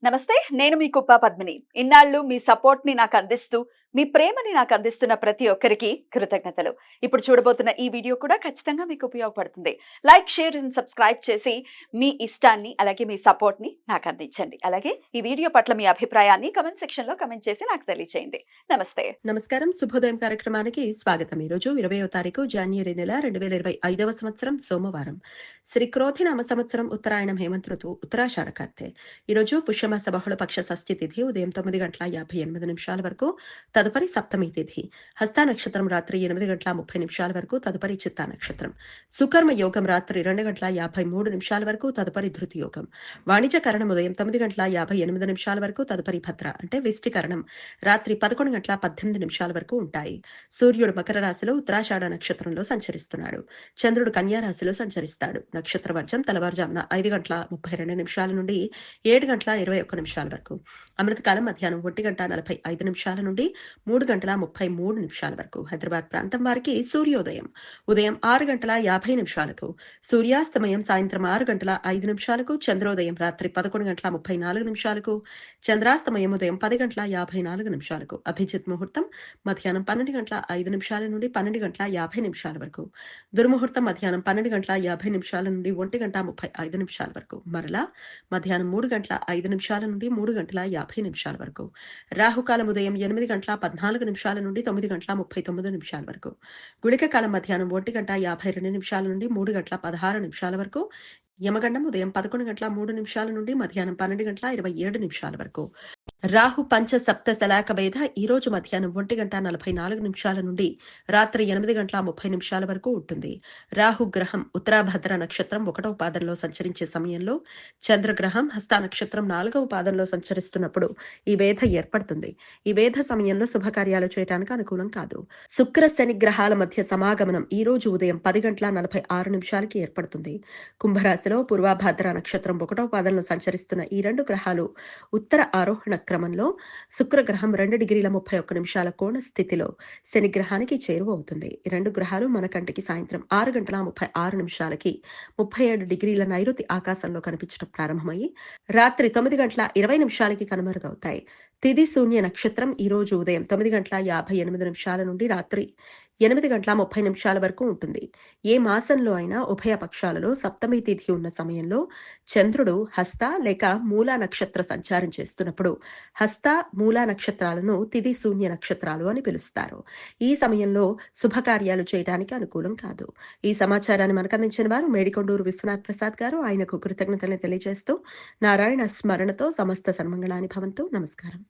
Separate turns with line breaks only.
నమస్తే. నేను మీ కుప్ప పద్మిని. ఇన్నాళ్ళు మీ సపోర్ట్‌ని నాకందిస్తూ, మీ ప్రేమని నాకందిస్తున్న ప్రతి ఒక్కరికి కృతజ్ఞతలు. ఇప్పుడు చూడబోతున్న ఈ వీడియో కూడా ఖచ్చితంగా మీకు ఉపయోగపడుతుంది. లైక్, షేర్ అండ్ సబ్స్క్రైబ్ చేసి మీ ఇష్టాన్ని, అలాగే మీ సపోర్ట్‌ని నాకందించండి. అలాగే ఈ వీడియో పట్ల మీ అభిప్రాయాన్ని కామెంట్ సెక్షన్‌లో కామెంట్ చేసి నాకు తెలియచేయండి. నమస్తే.
నమస్కారం. శుభోదయం కార్యక్రమానికి స్వాగతం. ఈరోజు 20వ తారీఖు జాన్యురీ నెల 2025వ సంవత్సరం సోమవారం. శ్రీ క్రోధినామ సంవత్సరం ఉత్తరాయణం హేమంత ఋతువు ఉత్తరాషాఢ కార్తె. ఈరోజు పుష్యమాస బహుళ పక్ష షష్ఠి తిథి ఉదయం 9:58 వరకు, తదుపరి సప్తమి తిథి. హస్త నక్షత్రం రాత్రి 8:30 వరకు, తదుపరి చిత్తా నక్షత్రం. సుకర్మ యోగం రాత్రి 2:53 వరకు, తదుపరి ధృతి యోగం. వాణిజ్య కరణం ఉదయం 9:58 వరకు, తదుపరి భద్ర అంటే విష్టికరణం రాత్రి 11:18 వరకు ఉంటాయి. సూర్యుడు మకర రాశిలో ఉత్తరాషాఢ నక్షత్రంలో సంచరిస్తున్నాడు. చంద్రుడు కన్యా రాశిలో సంచరిస్తాడు. నక్షత్ర వర్జం తెల్లవారుజామున 5:32 నుండి 7:21 వరకు. అమృతకాలం మధ్యాహ్నం 1:45 నుండి 3:33 వరకు. హైదరాబాద్ ప్రాంతం వారికి సూర్యోదయం ఉదయం 6:50 సూర్యాస్తమయం సాయంత్రం 6:05 చంద్రోదయం రాత్రి 11:34 చంద్రాస్తమయం ఉదయం 10:54 అభిజిత్ ముహూర్తం మధ్యాహ్నం 12:05 నుండి 12:50 వరకు. దుర్ముహూర్తం మధ్యాహ్నం 12:50 నుండి 1:35 వరకు. మరలా మధ్యాహ్నం 3:05 నుండి 3:50 వరకు. రాహుకాలం ఉదయం 8:14 నుండి 9:39 వరకు. గుళిక కాలం మధ్యాహ్నం 1:52 నుండి 3:16 వరకు. యమగండం ఉదయం 11:03 నుండి మధ్యాహ్నం 12:27 వరకు. రాహు పంచ సప్త శలాక భేద ఈ రోజు మధ్యాహ్నం 1:44 నుండి రాత్రి 8:30 వరకు ఉంటుంది. రాహు గ్రహం ఉత్తరాభద్ర నక్షత్రం 1వ పాదంలో సంచరించే సమయంలో, చంద్రగ్రహం హస్త నక్షత్రం 4వ పాదంలో సంచరిస్తున్నప్పుడు ఈ వేధ ఏర్పడుతుంది. ఈ వేధ సమయంలో శుభకార్యాలు చేయడానికి అనుకూలం కాదు. శుక్ర శని గ్రహాల మధ్య సమాగమనం ఈ రోజు ఉదయం 10:46 ఏర్పడుతుంది. కుంభరాశిలో పూర్వభాద్ర నక్షత్రం 1వ పాదంలో సంచరిస్తున్న ఈ రెండు గ్రహాలు ఉత్తర ఆరోహణ క్రమంలో శుక్రగ్రహం 2:31 కోణ స్థితిలో శని గ్రహానికి చేరువవుతుంది. ఈ రెండు గ్రహాలు మన కంటికి సాయంత్రం 6:36కి 37 నైరుతి ఆకాశంలో కనిపించడం ప్రారంభమయ్యి రాత్రి 9:20 కనుమరుగవుతాయి. తిథి శూన్య నక్షత్రం ఈ రోజు ఉదయం 9:58 నుండి రాత్రి 8:30 వరకు ఉంటుంది. ఏ మాసంలో అయినా ఉభయ పక్షాలలో సప్తమి తిథి ఉన్న సమయంలో చంద్రుడు హస్త లేక మూలా నక్షత్ర సంచారం చేస్తున్నప్పుడు హస్త మూలా నక్షత్రాలను తిథి శూన్య నక్షత్రాలు అని పిలుస్తారు. ఈ సమయంలో శుభకార్యాలు చేయడానికి అనుకూలం కాదు. ఈ సమాచారాన్ని మనకు అందించిన వారు మేడికొండూరు విశ్వనాథ్ ప్రసాద్ గారు. ఆయనకు కృతజ్ఞతలు తెలియజేస్తూ నారాయణ స్మరణతో సమస్త సన్మంగళాని భవంతు. నమస్కారం.